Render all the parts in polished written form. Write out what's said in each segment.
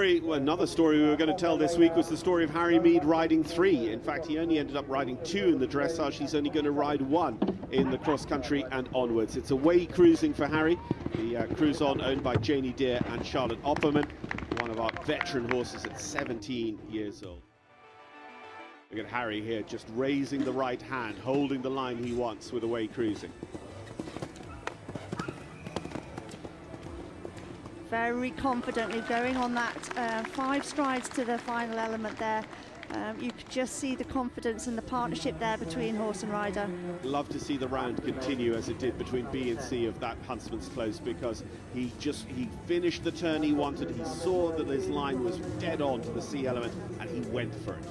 story, well, another story we were going to tell this week was the story of Harry Mead riding 3. In fact, he only ended up riding 2 in the dressage. He's only going to ride 1 in the cross country and onwards. It's away cruising for Harry. The cruise on owned by Janie Deere and Charlotte Opperman, one of our veteran horses at 17 years old. Look at Harry here, just raising the right hand, holding the line he wants with away cruising. Very confidently going on that 5 strides to the final element there. You could just see the confidence and the partnership there between horse and rider. Love to see the round continue as it did between B and C of that Huntsman's Close, because he finished the turn he wanted. He saw that his line was dead on to the C element and he went for it.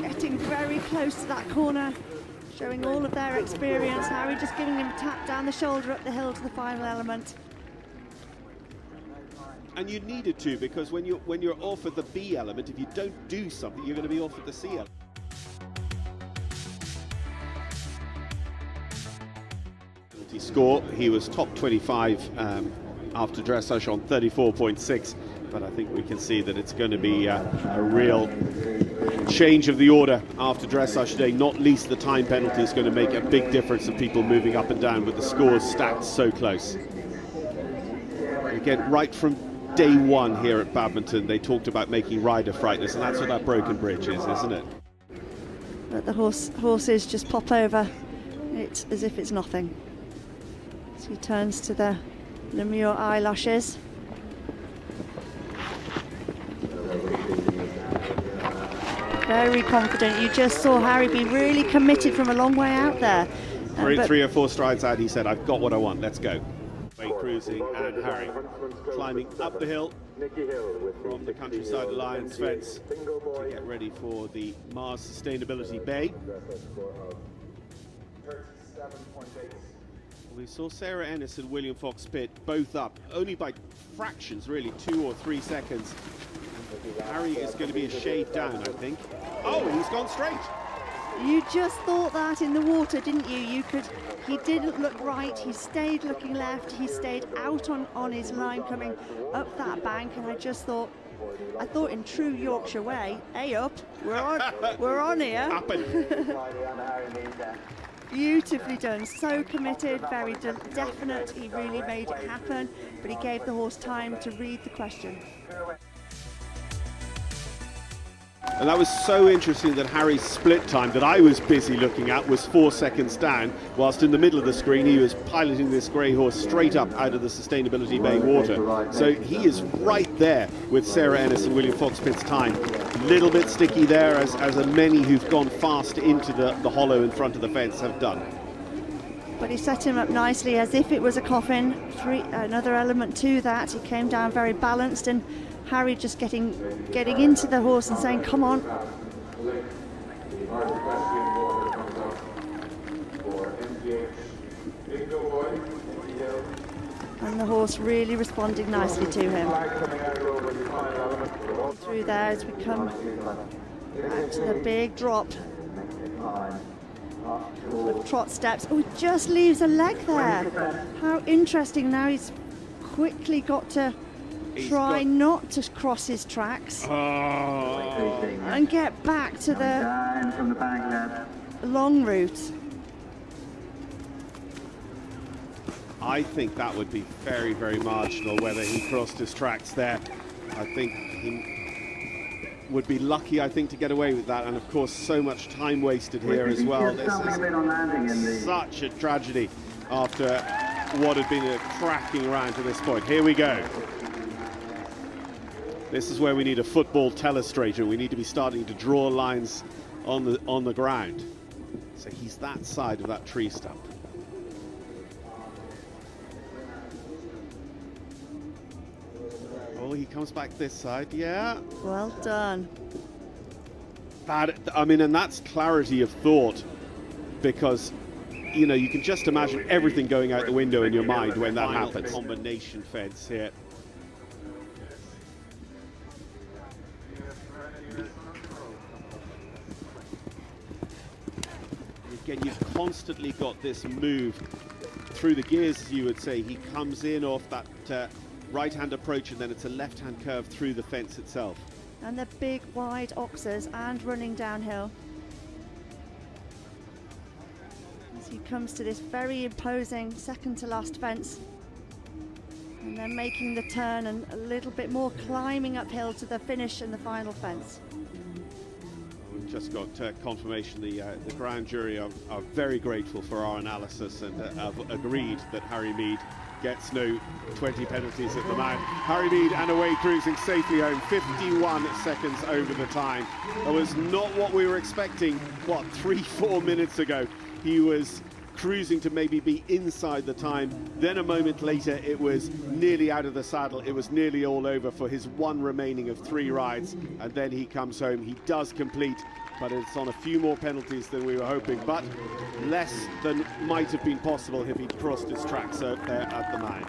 Getting very close to that corner, showing all of their experience. Harry just giving him a tap down the shoulder up the hill to the final element. And you needed to, because when you're off at the B element, if you don't do something, you're going to be off at the C element. He score, he was top 25 after dressage on 34.6, but I think we can see that it's going to be a real change of the order after dressage today. Not least the time penalty is going to make a big difference of people moving up and down with the scores stacked so close. Again, right from day one here at Badminton, they talked about making rider frighteners, and that's what that broken bridge is, isn't it? But the horses just pop over it as if it's nothing. So he turns to the Lemure eyelashes. Very confident. You just saw Harry be really committed from a long way out there. 3 or 4 strides out, he said, "I've got what I want, let's go." Cruising, and Harry climbing up the hill from the Countryside Alliance fence to get ready for the Mars Sustainability Bay. We saw Sarah Ennis and William Fox Pitt both up, only by fractions really, 2 or 3 seconds. Harry is going to be a shade down, I think. Oh, he's gone straight. You just thought that in the water, didn't you? He didn't look right, he stayed looking left, he stayed out on his line coming up that bank, and I thought in true Yorkshire way, hey up, we're on here. Beautifully done, so committed, very definite, he really made it happen, but he gave the horse time to read the question. And that was so interesting that Harry's split time that I was busy looking at was 4 seconds down, whilst in the middle of the screen he was piloting this grey horse straight up out of the Sustainability Bay water. So he is right there with Sarah Ennis and William Fox Pitt's time. A little bit sticky there, as many who've gone fast into the hollow in front of the fence have done. But he set him up nicely as if it was a coffin. Another element to that. He came down very balanced, and Harry just getting into the horse and saying, come on. And the horse really responding nicely to him. Through there as we come back to the big drop. The trot steps. Oh, he just leaves a leg there. How interesting. Now he's quickly got to try not to cross his tracks and get back to the long route. I think that would be very, very marginal whether he crossed his tracks there. I think he would be lucky, I think, to get away with that, and of course so much time wasted here as well. This is such a tragedy after what had been a cracking round to this point. Here we go. This is where we need a football telestrator. We need to be starting to draw lines on the ground. So he's that side of that tree stump. Oh, he comes back this side, yeah. Well done. I mean, and that's clarity of thought, because, you know, you can just imagine everything going out the window in your mind when that happens. Combination fence here. Again, you've constantly got this move through the gears, as you would say. He comes in off that right-hand approach, and then it's a left-hand curve through the fence itself. And the big wide oxers and running downhill. As he comes to this very imposing second to last fence. And then making the turn and a little bit more climbing uphill to the finish and the final fence. We've just got confirmation. The grand jury are very grateful for our analysis and have agreed that Harry Mead gets no 20 penalties at the Mount. Harry Mead and away cruising safely home, 51 seconds over the time. That was not what we were expecting, what, 3-4 minutes ago. He was cruising to maybe be inside the time. Then a moment later, it was nearly out of the saddle. It was nearly all over for his one remaining of 3 rides. And then he comes home. He does complete, but it's on a few more penalties than we were hoping, but less than might have been possible if he'd crossed his tracks there at the Mount.